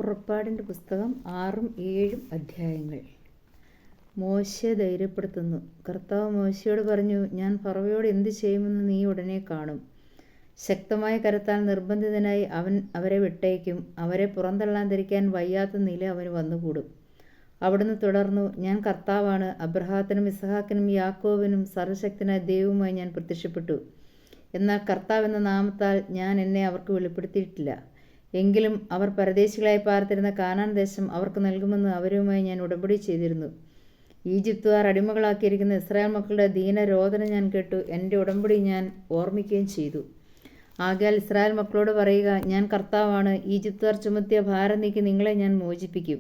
പുറപ്പാടിൻ്റെ പുസ്തകം 6ഉം 7ഉം അധ്യായങ്ങൾ. മോശെ ധൈര്യപ്പെടുത്തുന്നു. കർത്താവ് മോശയോട് പറഞ്ഞു, ഞാൻ ഫറവയോട് എന്ത് ചെയ്യുമെന്ന് നീ ഉടനെ കാണും. ശക്തമായ കരത്താൽ നിർബന്ധിതനായി അവൻ അവരെ വിട്ടയക്കും. അവരെ പുറന്തള്ളാതിരിക്കാൻ വയ്യാത്ത നില അവന് വന്നുകൂടും. അവിടുന്ന് തുടർന്നു, ഞാൻ കർത്താവാണ്. അബ്രഹാത്തിനും ഇസഹാക്കിനും യാക്കോബിനും സർവ്വശക്തനായ ദൈവവുമായി ഞാൻ പ്രത്യക്ഷപ്പെട്ടു. എന്നാൽ കർത്താവ് എന്ന നാമത്താൽ ഞാൻ എന്നെ അവർക്ക് വെളിപ്പെടുത്തിയിട്ടില്ല. എങ്കിലും അവർ പരദേശികളായി പാർത്തിരുന്ന കാനാൻ ദേശം അവർക്ക് നൽകുമെന്ന് അവരുമായി ഞാൻ ഉടമ്പടി ചെയ്തിരുന്നു. ഈജിപ്തുകാർ അടിമകളാക്കിയിരിക്കുന്ന ഇസ്രായേൽ മക്കളുടെ ദീനരോദനം ഞാൻ കേട്ടു. എൻ്റെ ഉടമ്പടി ഞാൻ ഓർമ്മിക്കുകയും ചെയ്തു. ആകയാൽ ഇസ്രായേൽ മക്കളോട് പറയുക, ഞാൻ കർത്താവാണ്. ഈജിപ്തുകാർ ചുമത്തിയ ഭാരം നീക്കി നിങ്ങളെ ഞാൻ മോചിപ്പിക്കും.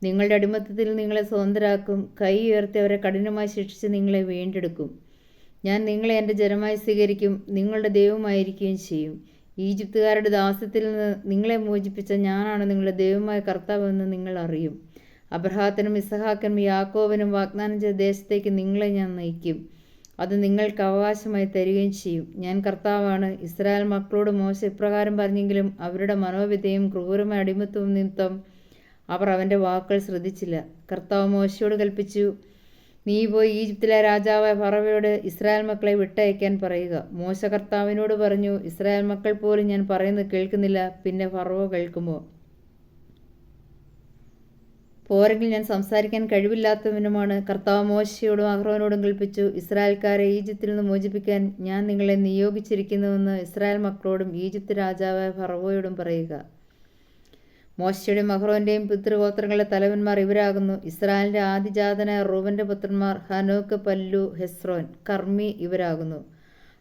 നിങ്ങളുടെ അടിമത്തത്തിൽ നിങ്ങളെ സ്വതന്ത്രരാക്കും. കൈ ഉയർത്തി അവരെ കഠിനമായി ശിക്ഷിച്ച് നിങ്ങളെ വീണ്ടെടുക്കും. ഞാൻ നിങ്ങളെ എൻ്റെ ജനമായി സ്വീകരിക്കും, നിങ്ങളുടെ ദൈവമായിരിക്കുകയും ചെയ്യും. ഈജിപ്തുകാരുടെ ദാസ്യത്തിൽ നിന്ന് നിങ്ങളെ മോചിപ്പിച്ച ഞാനാണ് നിങ്ങളുടെ ദൈവമായ കർത്താവെന്ന് നിങ്ങൾ അറിയും. അബ്രഹാത്തിനും ഇസഹാക്കിനും യാക്കോബിനും വാഗ്ദാനം ചെയ്ത ദേശത്തേക്ക് നിങ്ങളെ ഞാൻ നയിക്കും. അത് നിങ്ങൾക്ക് അവകാശമായി തരികയും ചെയ്യും. ഞാൻ കർത്താവാണ്. ഇസ്രായേൽ മക്കളോട് മോശ ഇപ്രകാരം പറഞ്ഞെങ്കിലും അവരുടെ മനോവിധയും ക്രൂരമായ അടിമത്വവും നിമിത്തം അവർ അവൻ്റെ വാക്കുകൾ ശ്രദ്ധിച്ചില്ല. കർത്താവ് മോശയോട് കൽപ്പിച്ചു, നീ പോയി ഈജിപ്തിലെ രാജാവായ ഫറവയോട് ഇസ്രായേൽ മക്കളെ വിട്ടയക്കാൻ പറയുക. മോശ കർത്താവിനോട് പറഞ്ഞു, ഇസ്രായേൽ മക്കൾ പോലും ഞാൻ പറയുന്നത് കേൾക്കുന്നില്ല, പിന്നെ ഫറവോ കേൾക്കുമോ? പോരെങ്കിൽ ഞാൻ സംസാരിക്കാൻ കഴിവില്ലാത്തവനുമാണ്. കർത്താവ് മോശയോടും അഹ്റോനോടും കൽപ്പിച്ചു, ഇസ്രായേൽക്കാരെ ഈജിപ്തിൽ നിന്ന് മോചിപ്പിക്കാൻ ഞാൻ നിങ്ങളെ നിയോഗിച്ചിരിക്കുന്നുവെന്ന് ഇസ്രായേൽ മക്കളോടും ഈജിപ്ത് രാജാവായ ഫറവോയോടും പറയുക. മോശയുടെയും അഹ്റോൻ്റെയും പിതൃഗോത്രങ്ങളുടെ തലവന്മാർ ഇവരാകുന്നു. ഇസ്രായേലിൻ്റെ ആദിജാതനായ റൂബൻ്റെ പുത്രന്മാർ ഹനോക്ക്, പല്ലു, ഹെസ്രോൻ, കർമ്മി ഇവരാകുന്നു.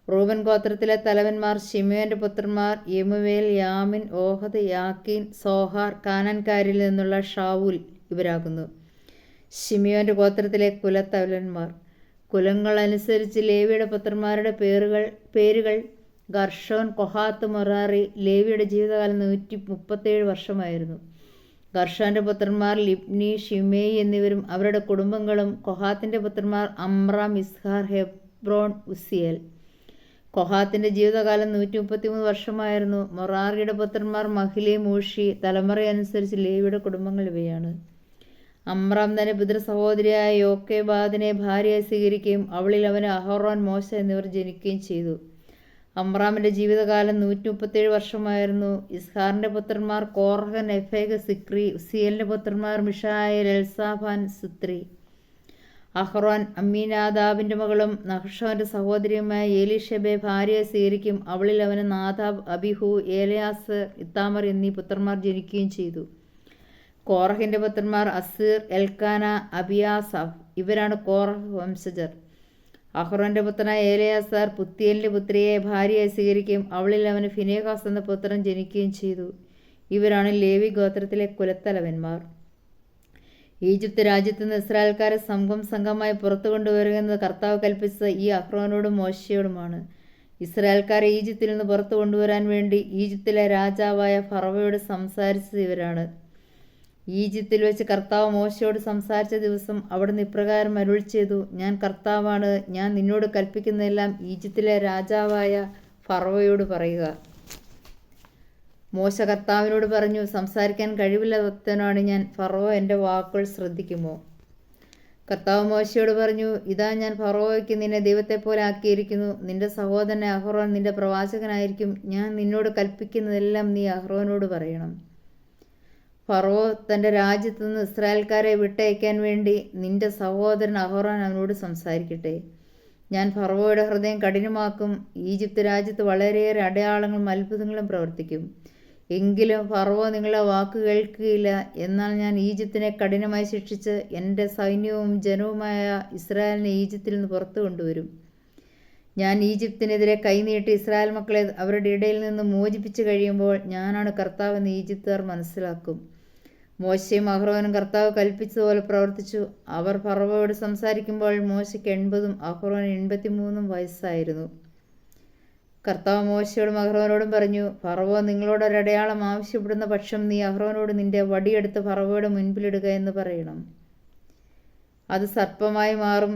റൂബൻ ഗോത്രത്തിലെ തലവന്മാർ ശിമെയോൻ്റെ പുത്രന്മാർ യെമുവേൽ, യാമിൻ, ഓഹദ്, യാക്കീൻ, സോഹാർ. കാനാൻകാരിൽ നിന്നുള്ള ഷാവൂൽ ഇവരാകുന്നു. ശിമെയോൻ്റെ ഗോത്രത്തിലെ കുലത്തലവന്മാർ. കുലങ്ങളനുസരിച്ച് ലേവിയുടെ പുത്രന്മാരുടെ പേരുകൾ ഗർഷോൻ, കൊഹാത്ത്, മൊറാറി. ലേവിയുടെ ജീവിതകാലം 137 വർഷമായിരുന്നു. ഗർഷോൻ്റെ പുത്രന്മാർ ലിബ്നി, ഷിമേയി എന്നിവരും അവരുടെ കുടുംബങ്ങളും. കൊഹാത്തിൻ്റെ പുത്രന്മാർ അമ്രാം, ഇസ്ഹാർ, ഹെബ്രോൺ, ഉസിയേൽ. കൊഹാത്തിൻ്റെ ജീവിതകാലം 133 വർഷമായിരുന്നു. മൊറാറിയുടെ പുത്രന്മാർ മഹ്ലി, മൂഷി. തലമുറയനുസരിച്ച് ലേവിയുടെ കുടുംബങ്ങൾ ഇവയാണ്. അമ്രാം തൻ്റെ പിതൃ സഹോദരിയായ യോക്കേബാദിനെ ഭാര്യയായി സ്വീകരിക്കുകയും അവളിൽ അവന് അഹറോൻ, മോശ എന്നിവർ ജനിക്കുകയും ചെയ്തു. അമ്രാമിൻ്റെ ജീവിതകാലം 137 വർഷമായിരുന്നു. ഇസ്ഹാറിൻ്റെ പുത്രന്മാർ കോർഹ, നെഫേഗ്, സിക്രി. ഉസിയേലിൻ്റെ പുത്രന്മാർ മിഷായേൽ, എൽസാഫാൻ, സിത്രി. അഹ്റോൻ അമ്മീനാദാബിൻ്റെ മകളും നഹ്ഷോൻ്റെ സഹോദരിയുമായ എലീഷബെ ഭാര്യയെ സ്വീകരിക്കും. അവളിൽ അവന് നാദാബ്, അബിഹു, ഏലയാസ്, ഇത്താമർ എന്നീ പുത്രന്മാർ ജനിക്കുകയും ചെയ്തു. കോറഹിൻ്റെ പുത്രന്മാർ അസീർ, എൽക്കാന, അബിയാസാഫ്. ഇവരാണ് കോറഹ് വംശജർ. അഹ്റോൻ്റെ പുത്രനായ ഏലയാസാർ പുത്തിയേലിൻ്റെ പുത്രിയെ ഭാര്യയായി സ്വീകരിക്കുകയും അവളിൽ അവന് ഫിനെഹാസ് എന്ന പുത്രൻ ജനിക്കുകയും ചെയ്തു. ഇവരാണ് ലേവി ഗോത്രത്തിലെ കുലത്തലവന്മാർ. ഈജിപ്ത് രാജ്യത്ത് നിന്ന് ഇസ്രായേൽക്കാരെ സംഘമായി പുറത്തു കൊണ്ടുവരുമെന്ന് കർത്താവ് കൽപ്പിച്ചത് ഈ അഹ്റോനോടും മോശയോടുമാണ്. ഇസ്രായേൽക്കാരെ ഈജിപ്തിൽ നിന്ന് പുറത്തു കൊണ്ടുവരാൻ വേണ്ടി ഈജിപ്തിലെ രാജാവായ ഫറവയോട് സംസാരിച്ചത് ഇവരാണ്. ഈജിപ്തിൽ വെച്ച് കർത്താവ് മോശയോട് സംസാരിച്ച ദിവസം അവിടുന്ന് ഇപ്രകാരം അരുളി ചെയ്തു, ഞാൻ കർത്താവാണ്. ഞാൻ നിന്നോട് കൽപ്പിക്കുന്നതെല്ലാം ഈജിപ്തിലെ രാജാവായ ഫറവയോട് പറയുക. മോശ കർത്താവിനോട് പറഞ്ഞു, സംസാരിക്കാൻ കഴിവില്ലാത്തവനാണ് ഞാൻ. ഫറവോ എൻ്റെ വാക്കുകൾ ശ്രദ്ധിക്കുമോ? കർത്താവ് മോശയോട് പറഞ്ഞു, ഇതാ ഞാൻ ഫറവോയ്ക്ക് നിന്നെ ദൈവത്തെപ്പോലെ ആക്കിയിരിക്കുന്നു. നിന്റെ സഹോദരൻ അഹ്റോൻ നിന്റെ പ്രവാചകനായിരിക്കും. ഞാൻ നിന്നോട് കൽപ്പിക്കുന്നതെല്ലാം നീ അഹ്റോനോട് പറയണം. ഫറവോ തൻ്റെ രാജ്യത്തു നിന്ന് ഇസ്രായേൽക്കാരെ വിട്ടയക്കാൻ വേണ്ടി നിന്റെ സഹോദരൻ അഹ്റോൻ അവനോട് സംസാരിക്കട്ടെ. ഞാൻ ഫറവോയുടെ ഹൃദയം കഠിനമാക്കും. ഈജിപ്ത് രാജ്യത്ത് വളരെയേറെ അടയാളങ്ങളും അത്ഭുതങ്ങളും പ്രവർത്തിക്കും. എങ്കിലും ഫറവോ നിങ്ങളെ വാക്ക് കേൾക്കുകയില്ല. എന്നാൽ ഞാൻ ഈജിപ്തിനെ കഠിനമായി ശിക്ഷിച്ച് എൻ്റെ സൈന്യവും ജനവുമായ ഇസ്രായേലിനെ ഈജിപ്തിൽ നിന്ന് പുറത്തു കൊണ്ടുവരും. ഞാൻ ഈജിപ്തിനെതിരെ കൈനീട്ടി ഇസ്രായേൽ മക്കളെ അവരുടെ ഇടയിൽ നിന്ന് മോചിപ്പിച്ചു കഴിയുമ്പോൾ ഞാനാണ് കർത്താവെന്ന് ഈജിപ്തുകാർ മനസ്സിലാക്കും. മോശയും അഹ്റോനും കർത്താവ് കൽപ്പിച്ചതുപോലെ പ്രവർത്തിച്ചു. അവർ ഫറവോയോട് സംസാരിക്കുമ്പോൾ മോശയ്ക്ക് 80 അഹ്റോന് 83 വയസ്സായിരുന്നു. കർത്താവ് മോശയോടും അഹ്റോനോടും പറഞ്ഞു, ഫറവോ നിങ്ങളോടൊരടയാളം ആവശ്യപ്പെടുന്ന പക്ഷം നീ അഹ്റോനോട് നിന്റെ വടിയെടുത്ത് ഫറവോയുടെ മുൻപിലിടുക എന്ന് പറയണം. അത് സർപ്പമായി മാറും.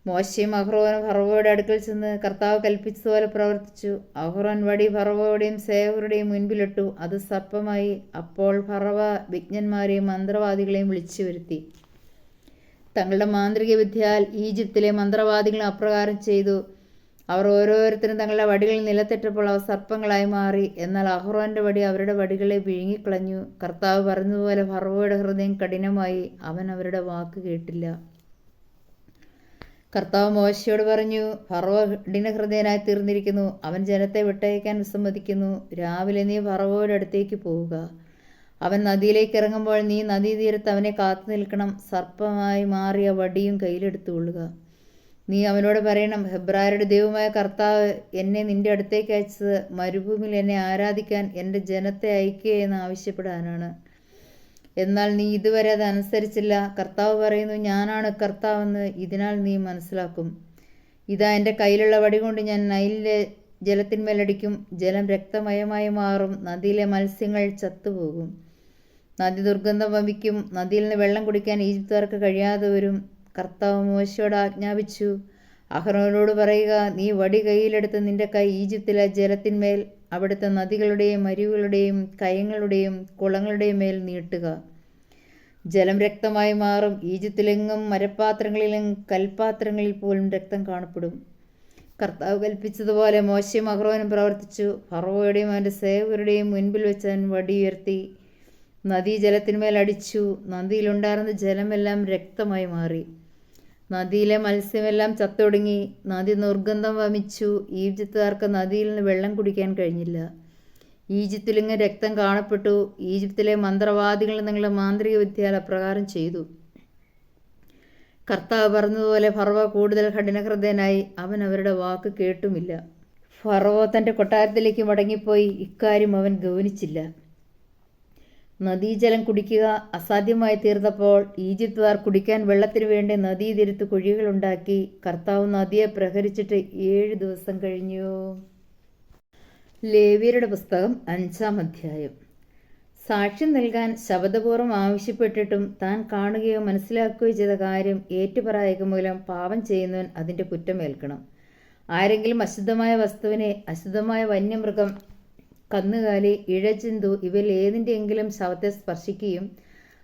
മോശയും അഹ്റോനും ഫറവോയുടെ അടുക്കൽ ചെന്ന് കർത്താവ് കൽപ്പിച്ചതുപോലെ പ്രവർത്തിച്ചു. അഹ്റോൻ വടി ഫറവോയുടെയും സേവകരുടെയും മുൻപിലിട്ടു, അത് സർപ്പമായി. അപ്പോൾ ഫറവ വിജ്ഞന്മാരെയും മന്ത്രവാദികളെയും വിളിച്ചു വരുത്തി. തങ്ങളുടെ മാന്ത്രിക വിദ്യയാൽ ഈജിപ്തിലെ മന്ത്രവാദികളും അപ്രകാരം ചെയ്തു. അവർ ഓരോരുത്തരും തങ്ങളുടെ വടികൾ നിലത്തിട്ടപ്പോൾ അവ സർപ്പങ്ങളായി മാറി. എന്നാൽ അഹ്റോന്റെ വടി അവരുടെ വടികളെ വിഴുങ്ങിക്കളഞ്ഞു. കർത്താവ് പറഞ്ഞതുപോലെ ഫറവോയുടെ ഹൃദയം കഠിനമായി, അവൻ അവരുടെ വാക്ക് കേട്ടില്ല. കർത്താവ് മോശയോട് പറഞ്ഞു, ഫറവോ കഠിനഹൃദയനായി തീർന്നിരിക്കുന്നു, അവൻ ജനത്തെ വിട്ടയക്കാൻ വിസമ്മതിക്കുന്നു. രാവിലെ നീ ഫറവോയുടെ അടുത്തേക്ക് പോവുക. അവൻ നദിയിലേക്ക് ഇറങ്ങുമ്പോൾ നീ നദീതീരത്ത് അവനെ കാത്തു നിൽക്കണം. സർപ്പമായി മാറിയ വടിയും കയ്യിലെടുത്തുകൊള്ളുക. നീ അവനോട് പറയണം, ഹെബ്രായരുടെ ദൈവമായ കർത്താവ് എന്നെ നിന്റെ അടുത്തേക്ക് അയച്ചത് മരുഭൂമിയിൽ എന്നെ ആരാധിക്കാൻ എൻ്റെ ജനത്തെ അയക്കുക എന്ന് ആവശ്യപ്പെടാനാണ്. എന്നാൽ നീ ഇതുവരെ അത് അനുസരിച്ചില്ല. കർത്താവ് പറയുന്നു, ഞാനാണ് കർത്താവെന്ന് ഇതിനാൽ നീ മനസ്സിലാക്കും. ഇതാ, എൻ്റെ കയ്യിലുള്ള വടി കൊണ്ട് ഞാൻ നൈലിലെ ജലത്തിന്മേലടിക്കും. ജലം രക്തമയമായി മാറും. നദിയിലെ മത്സ്യങ്ങൾ ചത്തുപോകും. നദി ദുർഗന്ധം വമിക്കും. നദിയിൽ നിന്ന് വെള്ളം കുടിക്കാൻ ഈജിപ്തുകാർക്ക് കഴിയാതെ വരും. കർത്താവ് മോശയോട് ആജ്ഞാപിച്ചു, അഹ്റോനോട് പറയുക, നീ വടി കയ്യിലെടുത്ത് നിന്റെ കൈ ഈജിപ്തിലെ ജലത്തിന്മേൽ, അവിടുത്തെ നദികളുടെയും അരുവികളുടെയും കയങ്ങളുടെയും കുളങ്ങളുടെയും മേൽ നീട്ടുക. ജലം രക്തമായി മാറും. ഈജിപ്തിലെങ്ങും മരപ്പാത്രങ്ങളിലും കൽപ്പാത്രങ്ങളിൽ പോലും രക്തം കാണപ്പെടും. കർത്താവ് കൽപ്പിച്ചതുപോലെ മോശയും അഹ്റോനും പ്രവർത്തിച്ചു. ഫറവോയുടെയും അവൻ്റെ സേവകരുടെയും മുൻപിൽ വെച്ച് അവൻ വടി ഉയർത്തി നദീജലത്തിന്മേൽ അടിച്ചു. നദിയിലുണ്ടായിരുന്ന ജലമെല്ലാം രക്തമായി മാറി. നദിയിലെ മത്സ്യമെല്ലാം ചത്തൊടുങ്ങി. നദി ദുർഗന്ധം വമിച്ചു. ഈജിപ്തുകാർക്ക് നദിയിൽ നിന്ന് വെള്ളം കുടിക്കാൻ കഴിഞ്ഞില്ല. ഈജിപ്തിലിങ്ങ് രക്തം കാണപ്പെട്ടു. ഈജിപ്തിലെ മന്ത്രവാദികൾ നിങ്ങളുടെ മാന്ത്രിക വിദ്യയാൽ അപ്രകാരം ചെയ്തു. കർത്താവ് പറഞ്ഞതുപോലെ ഫറവോ കൂടുതൽ കഠിനഹൃദയനായി, അവൻ അവരുടെ വാക്ക് കേട്ടുമില്ല. ഫറവോ തൻ്റെ കൊട്ടാരത്തിലേക്ക് മടങ്ങിപ്പോയി. ഇക്കാര്യം അവൻ ഗൗനിച്ചില്ല. നദീജലം കുടിക്കുക അസാധ്യമായി തീർന്നപ്പോൾ ഈജിപ്തുകാർ കുടിക്കാൻ വെള്ളത്തിനു വേണ്ടി നദീതീരത്ത് കുഴികളുണ്ടാക്കി. കർത്താവ് നദിയെ പ്രഹരിച്ചിട്ട് 7 ദിവസം കഴിഞ്ഞു. ലേവ്യരുടെ പുസ്തകം 5-ാം അധ്യായം. സാക്ഷ്യം നൽകാൻ ശബദപൂർവ്വം ആവശ്യപ്പെട്ടിട്ടും താൻ കാണുകയോ മനസ്സിലാക്കുകയോ ചെയ്ത കാര്യം ഏറ്റുപറയുക മൂലം പാപം ചെയ്യുന്നവൻ അതിൻ്റെ കുറ്റമേൽക്കണം. ആരെങ്കിലും അശുദ്ധമായ വസ്തുവിനെ, അശുദ്ധമായ വന്യമൃഗം, കന്നുകാലി, ഇഴജന്തു ഇവയിൽ ഏതിൻ്റെയെങ്കിലും ശവത്തെ സ്പർശിക്കുകയും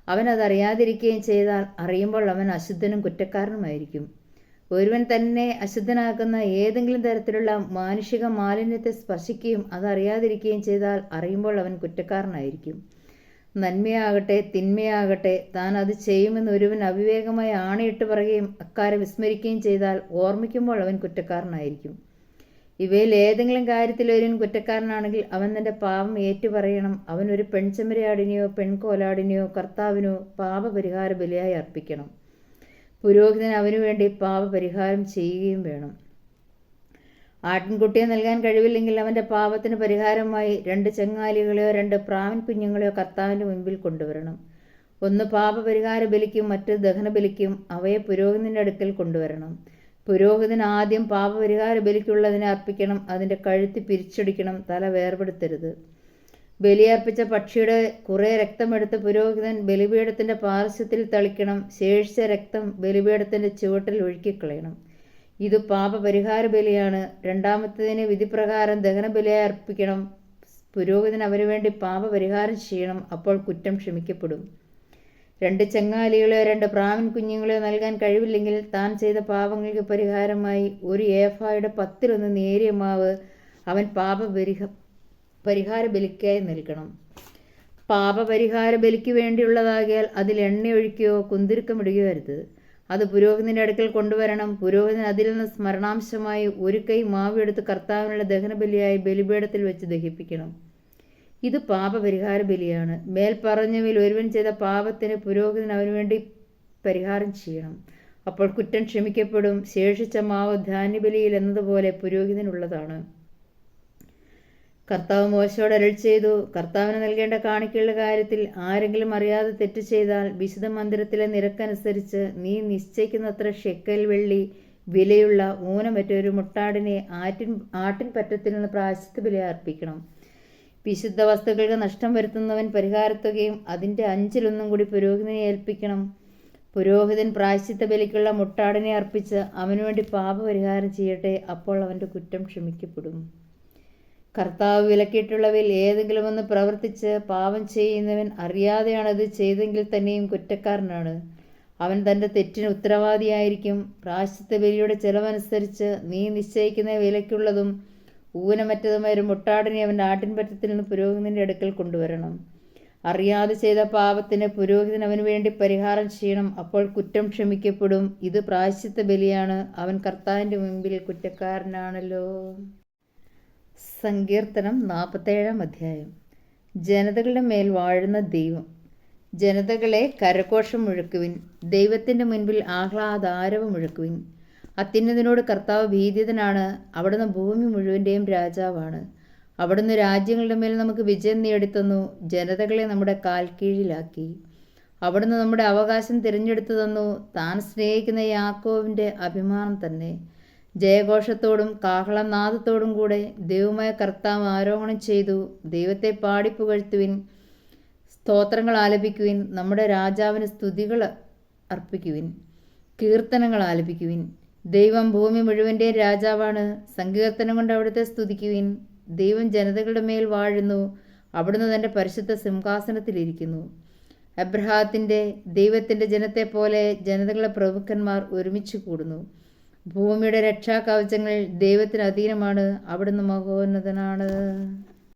അവൻ അതറിയാതിരിക്കുകയും ചെയ്താൽ അറിയുമ്പോൾ അവൻ അശുദ്ധനും കുറ്റക്കാരനുമായിരിക്കും. ഒരുവൻ തന്നെ അശുദ്ധനാക്കുന്ന ഏതെങ്കിലും തരത്തിലുള്ള മാനുഷിക മാലിന്യത്തെ സ്പർശിക്കുകയും അതറിയാതിരിക്കുകയും ചെയ്താൽ അറിയുമ്പോൾ അവൻ കുറ്റക്കാരനായിരിക്കും. നന്മയാകട്ടെ തിന്മയാകട്ടെ താൻ അത് ചെയ്യുമെന്ന് ഒരുവൻ അവിവേകമായി ആണയിട്ട് പറയുകയും അക്കാര്യം വിസ്മരിക്കുകയും ചെയ്താൽ ഓർമ്മിക്കുമ്പോൾ അവൻ കുറ്റക്കാരനായിരിക്കും. ഇവയിൽ ഏതെങ്കിലും കാര്യത്തിൽ ഒരുവൻ കുറ്റക്കാരനാണെങ്കിൽ അവൻ തൻ്റെ പാപം ഏറ്റുപറയണം. അവൻ ഒരു പെൺചെമ്മരിയാടിനെയോ പെൺകോലാടിനെയോ കർത്താവിനോ പാപപരിഹാര ബലിയായി അർപ്പിക്കണം. പുരോഹിതൻ അവനു വേണ്ടി പാപപരിഹാരം ചെയ്യുകയും വേണം. ആട്ടിൻകുട്ടിയെ നൽകാൻ കഴിവില്ലെങ്കിൽ അവൻ്റെ പാപത്തിന് പരിഹാരമായി 2 ചെങ്ങാലികളെയോ 2 പ്രാവിൻ കുഞ്ഞുങ്ങളെയോ കർത്താവിൻ്റെ മുൻപിൽ കൊണ്ടുവരണം. ഒന്ന് പാപപരിഹാര ബലിക്കും മറ്റൊരു ദഹനബലിക്കും. അവയെ പുരോഹിതൻ്റെ അടുക്കൽ കൊണ്ടുവരണം. പുരോഹിതൻ ആദ്യം പാപപരിഹാര ബലിക്കുള്ളതിനെ അർപ്പിക്കണം. അതിൻ്റെ കഴുത്ത് പിരിച്ചൊടിക്കണം, തല വേർപെടുത്തരുത്. ബലിയർപ്പിച്ച പക്ഷിയുടെ കുറേ രക്തമെടുത്ത് പുരോഹിതൻ ബലിപീഠത്തിൻ്റെ പാർശ്വത്തിൽ തളിക്കണം. ശേഷിച്ച രക്തം ബലിപീഠത്തിൻ്റെ ചുവട്ടിൽ ഒഴുക്കിക്കളയണം. ഇത് പാപപരിഹാര ബലിയാണ്. രണ്ടാമത്തേതിന് വിധിപ്രകാരം ദഹനബലിയായി അർപ്പിക്കണം. പുരോഹിതൻ അവന് വേണ്ടി പാപപരിഹാരം ചെയ്യണം. അപ്പോൾ കുറ്റം ക്ഷമിക്കപ്പെടും. 2 ചെങ്ങാലികളെയോ 2 പ്രാവിൻ കുഞ്ഞുങ്ങളെയോ നൽകാൻ കഴിവില്ലെങ്കിൽ താൻ ചെയ്ത പാപങ്ങൾക്ക് പരിഹാരമായി 1 ഏഫായുടെ 10-1 നേരിയ മാവ് അവൻ പാപപരിഹാര ബലിക്കായി നൽകണം. പാപപരിഹാര ബലിക്ക് വേണ്ടിയുള്ളതാകിയാൽ അതിൽ എണ്ണയൊഴിക്കുകയോ കുന്തിരുക്കമിടുകയോ അരുത്. അത് പുരോഹിതൻ്റെ അടുക്കൽ കൊണ്ടുവരണം. പുരോഹിതൻ അതിൽ നിന്ന് സ്മരണാംശമായി 1 കൈ മാവ് എടുത്ത് കർത്താവിനുള്ള ദഹനബലിയായി ബലിപീഠത്തിൽ വെച്ച് ദഹിപ്പിക്കണം. ഇത് പാപപരിഹാര ബലിയാണ്. മേൽ പറഞ്ഞവയിൽ ഒരുവൻ ചെയ്ത പാപത്തിന് പുരോഹിതൻ അവന് വേണ്ടി പരിഹാരം ചെയ്യണം. അപ്പോൾ കുറ്റം ക്ഷമിക്കപ്പെടും. ശേഷിച്ച മാവ് ധാന്യബലിയിൽ എന്നതുപോലെ പുരോഹിതനുള്ളതാണ്. കർത്താവ് മോശയോട് അരുളി ചെയ്തു, കർത്താവിന് നൽകേണ്ട കാണിക്കയുള്ള കാര്യത്തിൽ ആരെങ്കിലും അറിയാതെ തെറ്റ് ചെയ്താൽ വിശുദ്ധ മന്ദിരത്തിലെ നിരക്കനുസരിച്ച് നീ നിശ്ചയിക്കുന്നത്ര ഷെക്കൽ വെള്ളി വിലയുള്ള ഊനമറ്റ ഒരു മുട്ടാടിനെ ആട്ടിൻ പറ്റത്തിൽ നിന്ന് പ്രായശ്ചിത്ത ബലി അർപ്പിക്കണം. വിശുദ്ധ വസ്തുക്കൾക്ക് നഷ്ടം വരുത്തുന്നവൻ പരിഹാരത്തുകയും അതിൻ്റെ 5-1 കൂടി പുരോഹിതനെ ഏൽപ്പിക്കണം. പുരോഹിതൻ പ്രായശ്ചിത്ത ബലിക്കുള്ള മുട്ടാടിനെ അർപ്പിച്ച് അവനു വേണ്ടി പാപപരിഹാരം ചെയ്യട്ടെ, അപ്പോൾ അവൻ്റെ കുറ്റം ക്ഷമിക്കപ്പെടും. കർത്താവ് വിലക്കിയിട്ടുള്ളവയിൽ ഏതെങ്കിലും ഒന്ന് പ്രവർത്തിച്ച് പാപം ചെയ്യുന്നവൻ അറിയാതെയാണത് ചെയ്തെങ്കിൽ തന്നെയും കുറ്റക്കാരനാണ്. അവൻ തൻ്റെ തെറ്റിന് ഉത്തരവാദിയായിരിക്കും. പ്രായശ്ചിത്ത ബലിയുടെ ചെലവനുസരിച്ച് നീ നിശ്ചയിക്കുന്ന വിലയ്ക്കുള്ളതും ഊനമറ്റതുമായ ഒരു മുട്ടാടിനെ അവൻ്റെ ആട്ടിൻപറ്റത്തിൽ നിന്ന് പുരോഹിതൻ്റെ അടുക്കൽ കൊണ്ടുവരണം. അറിയാതെ ചെയ്ത പാപത്തിന് പുരോഹിതൻ അവന് വേണ്ടി പരിഹാരം ചെയ്യണം, അപ്പോൾ കുറ്റം ക്ഷമിക്കപ്പെടും. ഇത് പ്രായശ്ചിത്ത ബലിയാണ്. അവൻ കർത്താവിൻ്റെ മുമ്പിൽ കുറ്റക്കാരനാണല്ലോ. സങ്കീർത്തനം 47-ാം അധ്യായം. ജനതകളുടെ മേൽ വാഴുന്ന ദൈവം. ജനതകളെ കരഘോഷം മുഴക്കുവിൻ, ദൈവത്തിൻ്റെ മുൻപിൽ ആഹ്ലാദാരവം മുഴക്കുവിൻ. അത്യുന്നതനോട് കർത്താവ് ഭീതിതനാണ്. അവിടുന്ന് ഭൂമി മുഴുവൻ്റെയും രാജാവാണ്. അവിടുന്ന് രാജ്യങ്ങളുടെ മേൽ നമുക്ക് വിജയം നേടിത്തന്നു, ജനതകളെ നമ്മുടെ കാൽ കീഴിലാക്കി. അവിടുന്ന് നമ്മുടെ അവകാശം തിരഞ്ഞെടുത്തു തന്നു, താൻ സ്നേഹിക്കുന്ന യാക്കോബിൻ്റെ അഭിമാനം തന്നെ. ജയഘോഷത്തോടും കാഹളനാദത്തോടും കൂടെ ദൈവമായ കർത്താവ് ആരോഹണം ചെയ്തു. ദൈവത്തെ പാടിപ്പുകഴ്ത്തുവിൻ, സ്തോത്രങ്ങൾ ആലപിക്കുവിൻ. നമ്മുടെ രാജാവിന് സ്തുതികൾ അർപ്പിക്കുവിൻ, കീർത്തനങ്ങൾ ആലപിക്കുവിൻ. ദൈവം ഭൂമി മുഴുവൻ്റെയും രാജാവാണ്. സങ്കീർത്തനം കൊണ്ട് അവിടുത്തെ സ്തുതിക്കുവിൻ. ദൈവം ജനതകളുടെ മേൽ വാഴുന്നു. അവിടുന്ന് തൻ്റെ പരിശുദ്ധ സിംഹാസനത്തിലിരിക്കുന്നു. അബ്രഹാത്തിൻ്റെ ദൈവത്തിൻ്റെ ജനത്തെ പോലെ ജനതകളുടെ പ്രഭുക്കന്മാർ ഒരുമിച്ച് കൂടുന്നു. ഭൂമിയുടെ രക്ഷാകവചങ്ങൾ ദൈവത്തിന് അധീനമാണ്. അവിടുന്ന് മഹോന്നതനാണ്.